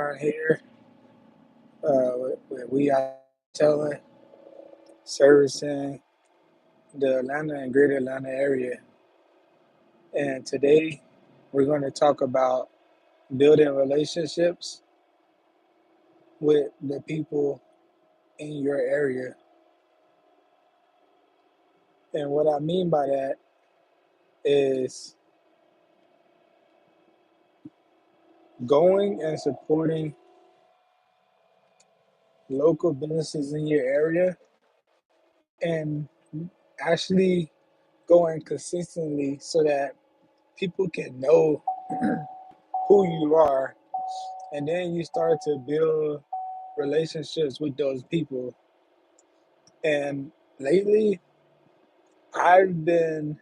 Ron here. We are telling, servicing the Atlanta and Greater Atlanta area. And today we're going to talk about building relationships with the people in your area. And what I mean by that is going and supporting local businesses in your area and actually going consistently so that people can know who you are, and then you start to build relationships with those people. And lately, I've been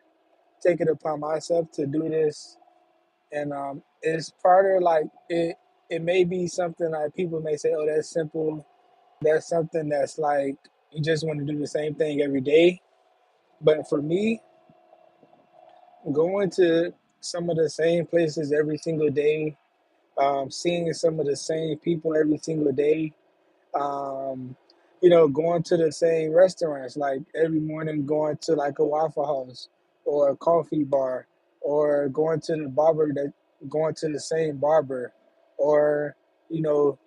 taking it upon myself to do this, and it's part of like it. It may be something like people may say, "Oh, that's simple." That's something that's like you just want to do the same thing every day. But for me, going to some of the same places every single day, seeing some of the same people every single day, um, going to the same restaurants, like every morning going to like a Waffle House or a coffee bar, or going to the same barber, or, you know,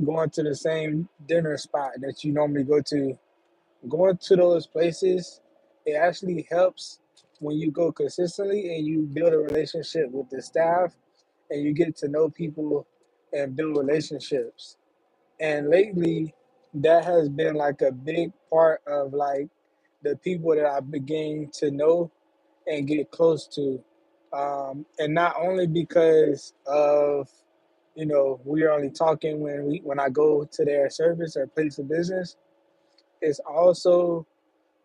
going to the same dinner spot that you normally go to. Going to those places, it actually helps when you go consistently and you build a relationship with the staff and you get to know people and build relationships. And lately, that has been like a big part of like the people that I began to know and get close to. And not only because of, we're only talking when I go to their service or place of business, it's also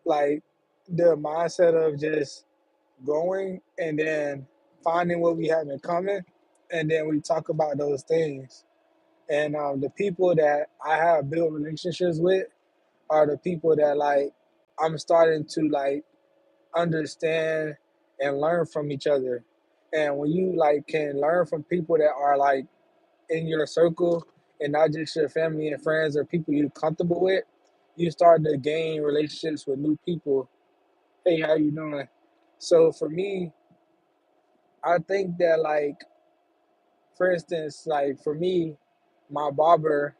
like the mindset of just going and then finding what we have in common, and then we talk about those things. And the people that I have built relationships with are the people that like I'm starting to like understand and learn from each other. And when you like can learn from people that are like in your circle and not just your family and friends or people you're comfortable with, you start to gain relationships with new people. Hey, how you doing? So for me, I think that like for instance, like for me, my barber,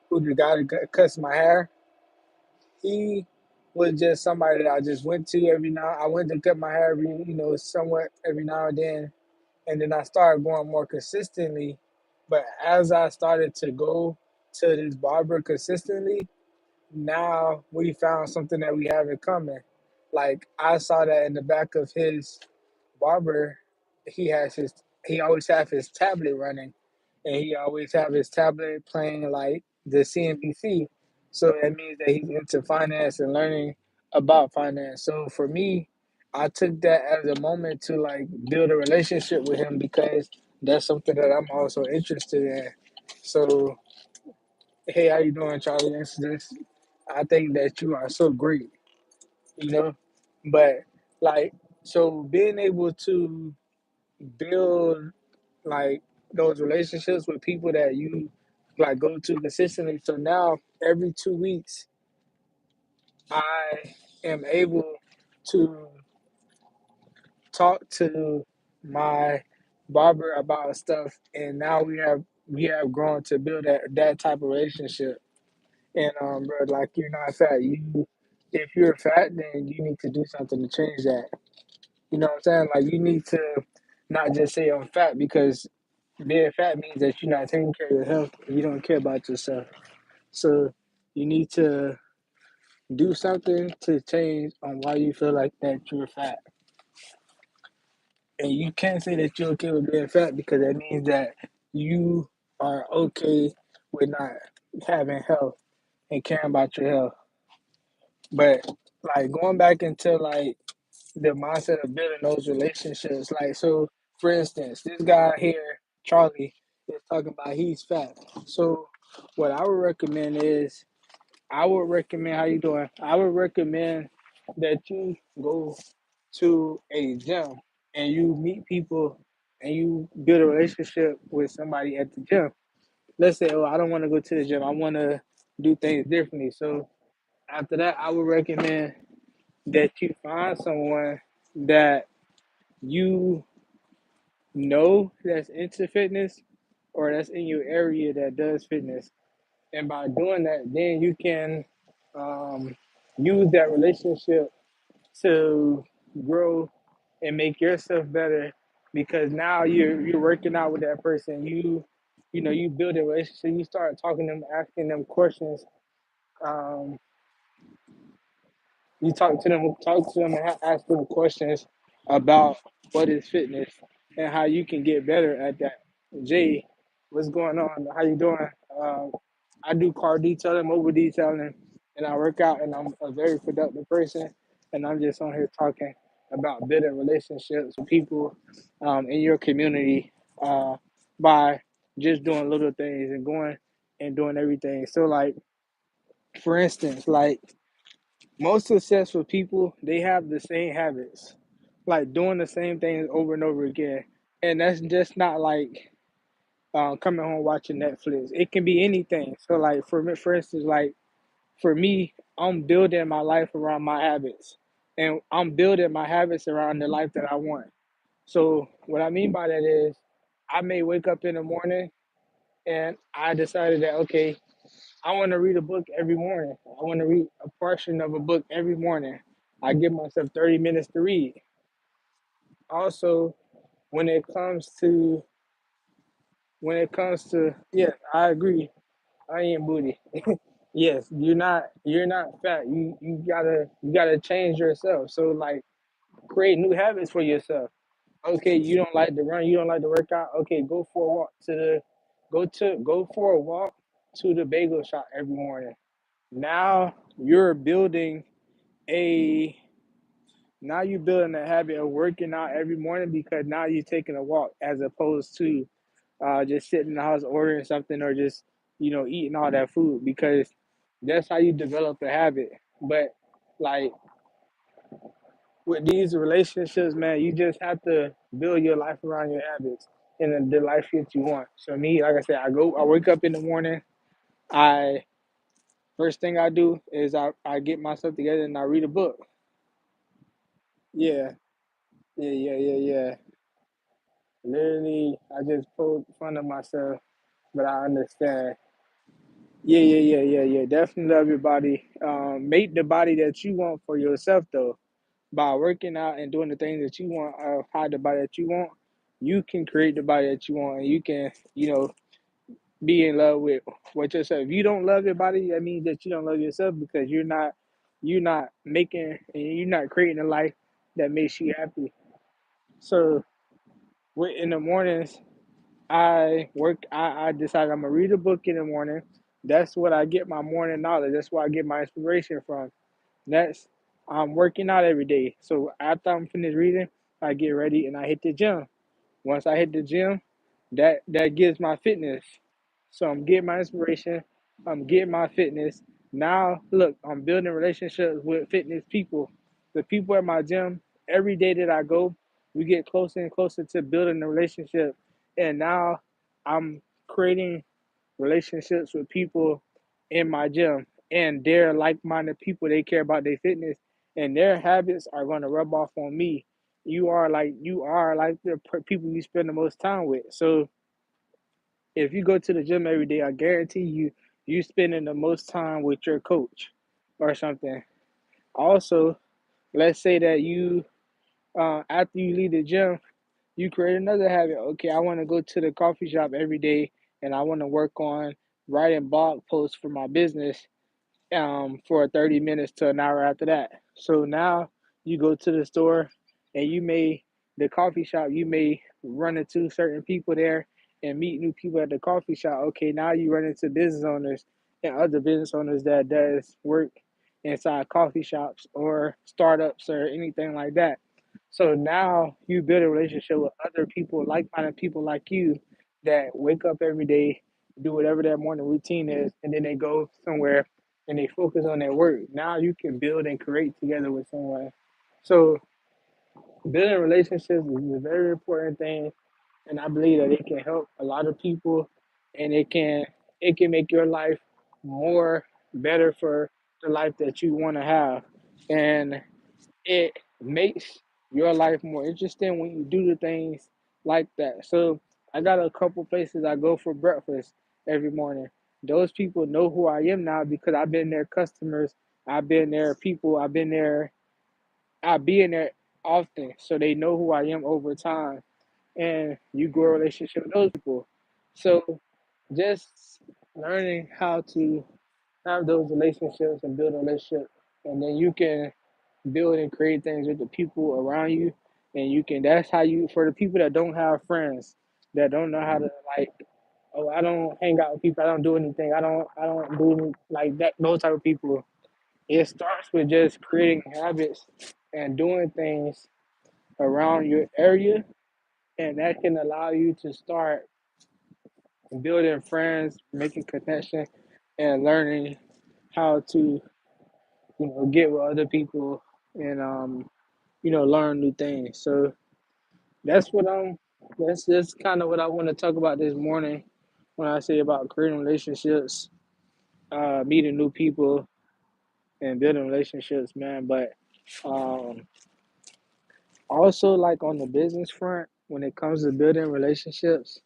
who the guy that cuts my hair, he was just somebody that I just went to every now. I went to cut my hair every, somewhat every now and then I started going more consistently. But as I started to go to this barber consistently, now we found something that we have in common. Like I saw that in the back of his barber, he has his he always have his tablet running, and he always have his tablet playing like the CNBC. So that means that he's into finance and learning about finance. So for me, I took that as a moment to like build a relationship with him because that's something that I'm also interested in. So hey, how you doing, Charlie? I think that you are so great, you know. But like, so being able to build like those relationships with people that you like go to consistently. So now every 2 weeks, I am able to talk to my barber about stuff, and now we have grown to build that type of relationship. And bro, like you're not fat. If you're fat, then you need to do something to change that. You know what I'm saying? Like you need to not just say I'm fat because being fat means that you're not taking care of your health. You don't care about yourself. So you need to do something to change on why you feel like that you're fat. And you can't say that you're okay with being fat because that means that you are okay with not having health and caring about your health. But like going back into like the mindset of building those relationships. Like so, for instance, this guy here, Charlie, is talking about he's fat. So what I would recommend is I would recommend how you doing? I would recommend that you go to a gym and you meet people and you build a relationship with somebody at the gym. Let's say, oh, I don't want to go to the gym. I want to do things differently. So after that, I would recommend that you find someone that you know that's into fitness or that's in your area that does fitness. And by doing that, then you can um, use that relationship to grow and make yourself better because now you're working out with that person. You build a relationship. You start talking to them, asking them questions. Um, you talk to them, and ask them questions about what is fitness and how you can get better at that. Jay, what's going on? How you doing? Um, I do car detailing, mobile detailing, and I work out, and I'm a very productive person. And I'm just on here talking about building relationships with people in your community by just doing little things and going and doing everything. So, like for instance, like most successful people, they have the same habits, like doing the same things over and over again. And that's just not like coming home watching Netflix. It can be anything. So, like for me, for instance, like for me, I'm building my life around my habits, and I'm building my habits around the life that I want. So, what I mean by that is, I may wake up in the morning and I decided that okay, I want to read a book every morning. I want to read a portion of a book every morning. I give myself 30 minutes to read. Also, when it comes to yes, I agree. I am booty. Yes, you're not fat. You gotta change yourself. So like create new habits for yourself. Okay, you don't like to run, you don't like to work out. Okay, go for a walk to the bagel shop every morning. Now you're building a you're building a habit of working out every morning because now you're taking a walk as opposed to just sitting in the house ordering something or just eating all that food because that's how you develop a habit. But like with these relationships, man, you just have to build your life around your habits and the life that you want. So me, like I said, I wake up in the morning. I First thing I do is I get myself together and I read a book. Yeah, yeah. Literally, I just poke fun of myself, but I understand. Yeah. Definitely love your body. Make the body that you want for yourself, though. By working out and doing the things that you want, have the body that you want, you can create the body that you want, and you can, be in love with yourself. If you don't love your body, that means that you don't love yourself because you're not making and you're not creating a life that makes you happy. So, in the mornings, I decided I'm gonna read a book in the morning. That's what I get my morning knowledge. That's where I get my inspiration from. That's I'm working out every day. So after I'm finished reading, I get ready and I hit the gym. Once I hit the gym, that gives my fitness. So I'm getting my inspiration. I'm getting my fitness. Now look, I'm building relationships with fitness people. The people at my gym, every day that I go, we get closer and closer to building a relationship. And now I'm creating relationships with people in my gym and they're like-minded people. They care about their fitness and their habits are going to rub off on me. You are like the people you spend the most time with. So if you go to the gym every day, I guarantee you spending the most time with your coach or something. Also, let's say that you after you leave the gym, you create another habit. Okay, I want to go to the coffee shop every day and I want to work on writing blog posts for my business for 30 minutes to an hour after that. So now you go to the store and the coffee shop, you may run into certain people there and meet new people at the coffee shop. Okay, now you run into business owners and other business owners that does work inside coffee shops or startups or anything like that. So now you build a relationship with other people, like-minded people like you that wake up every day, do whatever their morning routine is, and then they go somewhere and they focus on their work. Now you can build and create together with someone. So building relationships is a very important thing and I believe that it can help a lot of people, and it can make your life more better for the life that you want to have, and it makes your life more interesting when you do the things like that. So I got a couple places I go for breakfast every morning. Those people know who I am now because I've been their customers. I've been their people. I be in there often, so they know who I am over time, and you grow a relationship with those people. So just learning how to have those relationships and build a relationship, and then you can build and create things with the people around you, and you can. That's how you. For the people that don't have friends, that don't know how to like. Oh, I don't hang out with people. I don't do anything. I don't do like that. Those type of people. It starts with just creating habits and doing things around your area, and that can allow you to start building friends, making connection, and learning how to get with other people and learn new things. So that's what I'm. That's just kind of what I want to talk about this morning when I say about creating relationships, meeting new people, and building relationships, man. But um, also, like on the business front, when it comes to building relationships,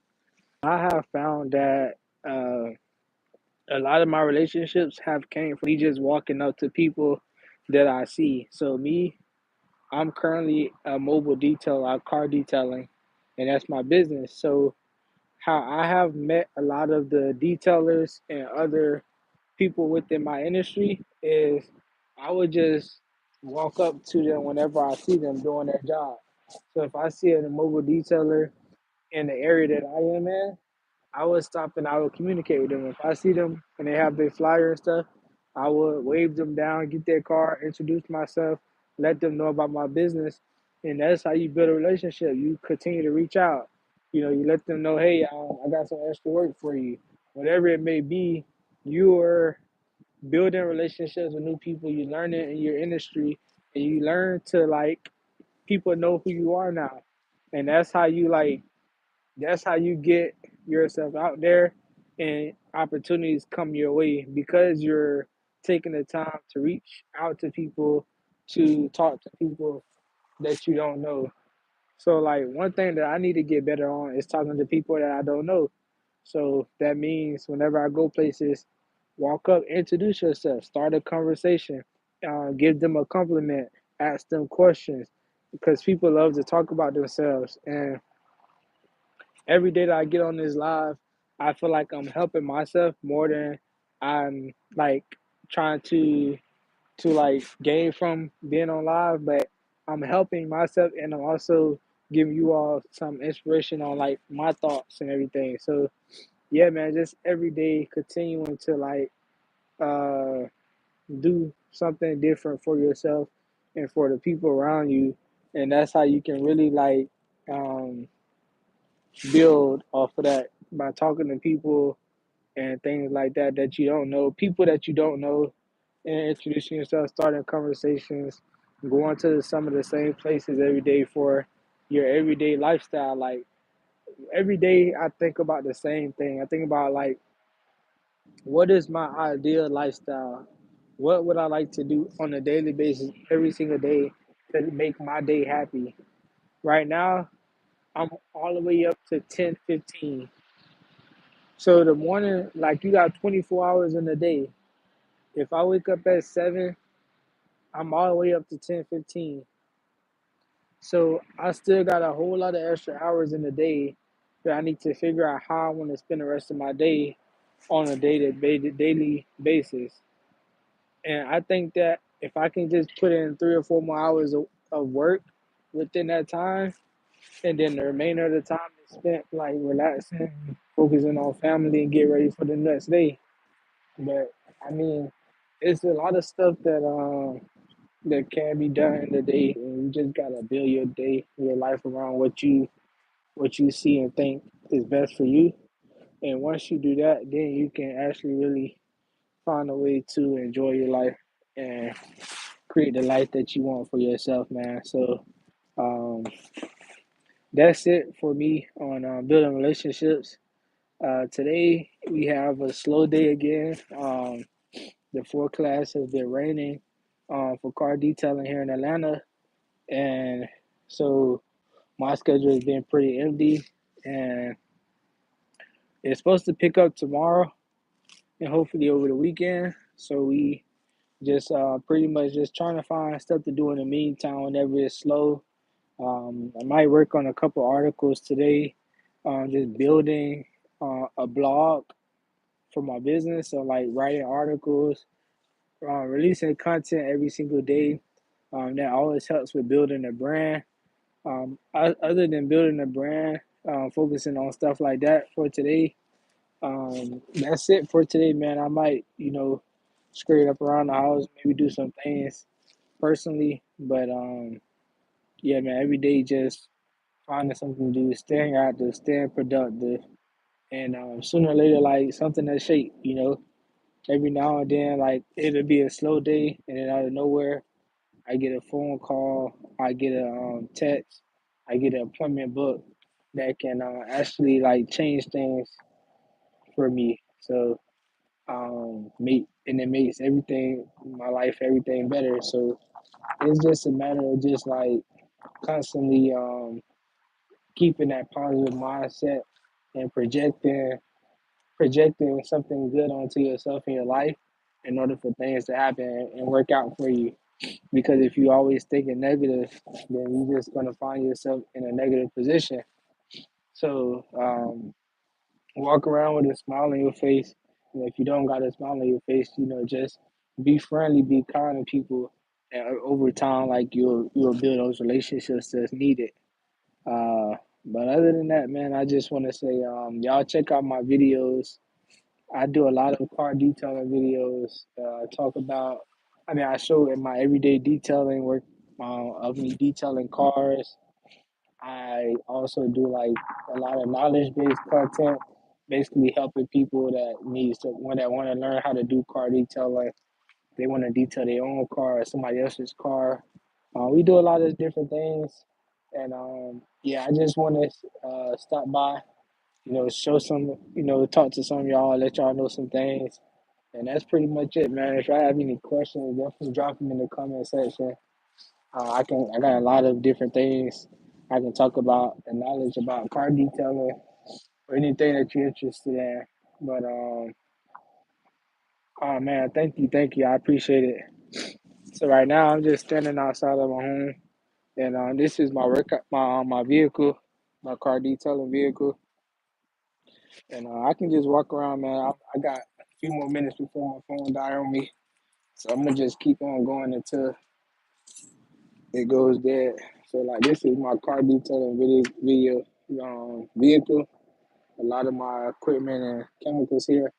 I have found that uh, a lot of my relationships have came from me just walking up to people that I see. So me, I'm currently a mobile detailer, car detailing, and that's my business. So how I have met a lot of the detailers and other people within my industry is I would just walk up to them whenever I see them doing their job. So if I see a mobile detailer in the area that I am in, I would stop and I would communicate with them. If I see them and they have their flyer and stuff, I would wave them down, get their car, introduce myself, let them know about my business, and that's how you build a relationship. You continue to reach out. You let them know, hey, I got some extra work for you, whatever it may be. You are building relationships with new people. You learn it in your industry, and you learn to like people know who you are now, and that's how you get yourself out there and opportunities come your way because you're taking the time to reach out to people, to talk to people that you don't know. So like one thing that I need to get better on is talking to people that I don't know. So that means whenever I go places, walk up, introduce yourself, start a conversation, give them a compliment, ask them questions, because people love to talk about themselves. And every day that I get on this live, I feel like I'm helping myself more than I'm like trying to like gain from being on live, but I'm helping myself and I'm also giving you all some inspiration on like my thoughts and everything. So yeah, man, just every day continuing to like uh do something different for yourself and for the people around you, and that's how you can really like um build off of that by talking to people and things like that you don't know, people that you don't know, and introducing yourself, starting conversations, going to some of the same places every day for your everyday lifestyle. Like every day, I think about the same thing. I think about like, what is my ideal lifestyle? What would I like to do on a daily basis, every single day, to make my day happy? Right now, I'm all the way up to 10:15. So the morning, like you got 24 hours in a day. If I wake up at 7, I'm all the way up to 10:15. So I still got a whole lot of extra hours in the day that I need to figure out how I want to spend the rest of my day on a daily basis. And I think that if I can just put in 3 or 4 more hours of work within that time, and then the remainder of the time is spent like relaxing, focusing on family, and get ready for the next day. But I mean, it's a lot of stuff that can be done in the day, and you just gotta build your day, your life around what you see and think is best for you. And once you do that, then you can actually really find a way to enjoy your life and create the life that you want for yourself, man. So, um, that's it for me on building relationships. Today we have a slow day again. The forecast has been raining for car detailing here in Atlanta, and so my schedule has been pretty empty. And it's supposed to pick up tomorrow and hopefully over the weekend. So we just pretty much just trying to find stuff to do in the meantime whenever it's slow. I might work on a couple articles today, just building a blog for my business. So like writing articles, releasing content every single day. That always helps with building a brand. Other than building a brand, focusing on stuff like that for today. That's it for today, man. I might, scurry up around the house, maybe do some things personally, but yeah, man. Every day, just finding something to do, staying active, staying productive, and sooner or later, like something that shape. Every now and then, like it'll be a slow day, and then out of nowhere, I get a phone call, I get a text, I get an appointment book that can actually like change things for me. So make and it makes everything my life everything better. So it's just a matter of just like constantly keeping that positive mindset and projecting something good onto yourself in your life in order for things to happen and work out for you. Because if you always thinking negative, then you're just gonna find yourself in a negative position. So walk around with a smile on your face. And if you don't got a smile on your face, just be friendly, be kind to people, and over time, like you'll build those relationships that's needed. Uh, but other than that, man, I just want to say, y'all check out my videos. I do a lot of car detailing videos. Talk about, I show in my everyday detailing work of me detailing cars. I also do like a lot of knowledge based content, basically helping people that want to learn how to do car detailing. They want to detail their own car or somebody else's car. We do a lot of different things, and yeah, I just want to stop by, show some, talk to some of y'all, let y'all know some things, and that's pretty much it, man. If y'all have any questions, definitely drop them in the comment section. I got a lot of different things I can talk about and knowledge about car detailing or anything that you're interested in. But oh man, thank you, I appreciate it. So right now I'm just standing outside of my home, and this is my my vehicle, my car detailing vehicle, and I can just walk around, man. I got a few more minutes before my phone die on me, so I'm gonna just keep on going until it goes dead. So like this is my car detailing vehicle. A lot of my equipment and chemicals here.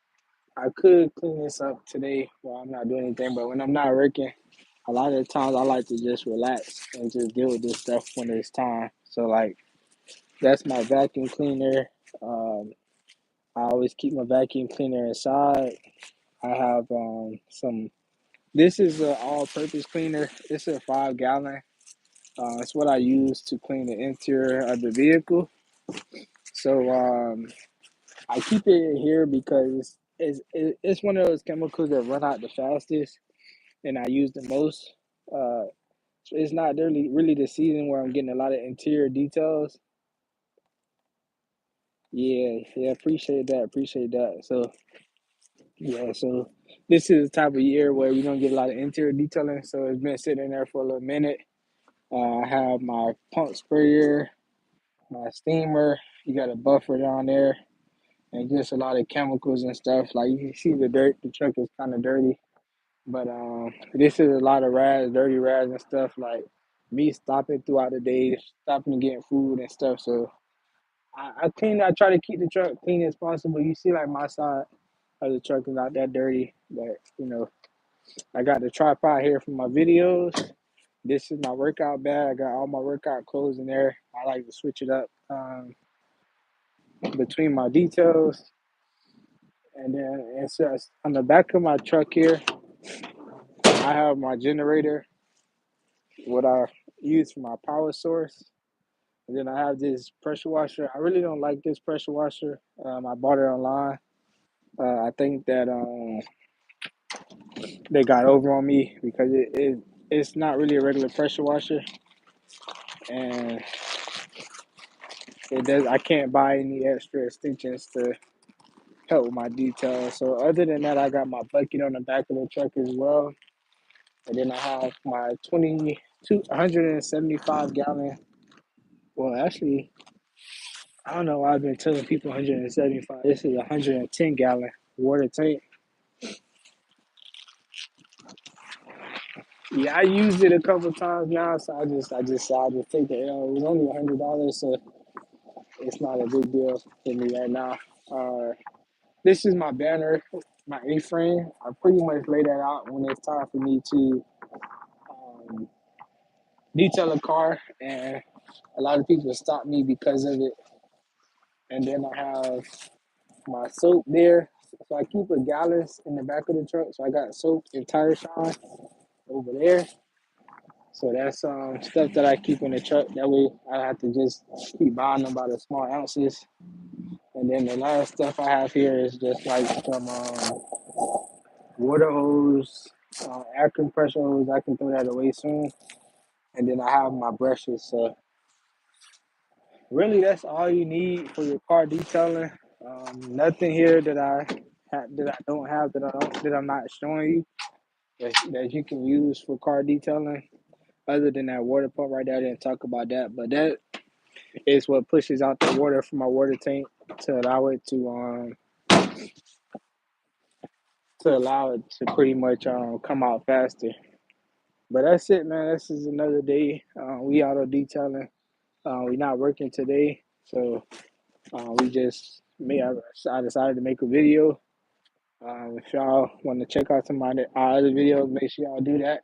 I could clean this up today while I'm not doing anything, but when I'm not working, a lot of the times I like to just relax and just deal with this stuff when it's time. So like that's my vacuum cleaner. Um, I always keep my vacuum cleaner inside. I have some. This is an all-purpose cleaner. It's a 5 gallon. It's what I use to clean the interior of the vehicle. So I keep it in here because it's one of those chemicals that run out the fastest and I use the most. Uh, so it's not really the season where I'm getting a lot of interior details. Yeah, yeah, appreciate that. So yeah, so this is the type of year where we don't get a lot of interior detailing. So it's been sitting there for a little minute. I have my pump sprayer, my steamer. You got a buffer down there, and just a lot of chemicals and stuff. Like you can see the dirt. The truck is kind of dirty, but this is a lot of rags, dirty rags and stuff. Like me stopping throughout the day, stopping and getting food and stuff. So I clean. I try to keep the truck clean as possible. You see, like my side of the truck is not that dirty, but I got the tripod here for my videos. This is my workout bag. I got all my workout clothes in there. I like to switch it up between my details. And then it's just on the back of my truck here, I have my generator, what I use for my power source. And then I have this pressure washer. I really don't like this pressure washer. I bought it online. I think that they got over on me because it's not really a regular pressure washer, and it does. I can't buy any extra extensions to help with my details. So other than that, I got my bucket on the back of the truck as well, and then I have my 175 gallon. Well, actually, I don't know why I've been telling people 175. This is a 110 gallon water tank. Yeah, I used it a couple times now, so I just said I'll just take the L. It was only $100, so it's not a big deal for me right now. Uh, this is my banner, my A-frame. I pretty much lay that out when it's time for me to um, detail a car, and a lot of people stop me because of it. And then I have my soap there. So I keep a gallons in the back of the truck. So I got soap and tire shine over there. So that's stuff that I keep in the truck. That way I have to just keep buying them by the small ounces. And then the last stuff I have here is just like some water hose, air compressor hose. I can throw that away soon. And then I have my brushes. So really, that's all you need for your car detailing. Nothing here that I don't have that I'm not showing you that you can use for car detailing. Other than that water pump right there, I didn't talk about that, but that is what pushes out the water from my water tank to allow it to pretty much come out faster. But that's it, man. This is another day. We auto detailing. We not working today, so we just made. I decided to make a video. If y'all want to check out some of our other videos, make sure y'all do that.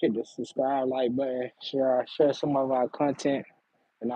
Hit the subscribe, like button, share some of our content.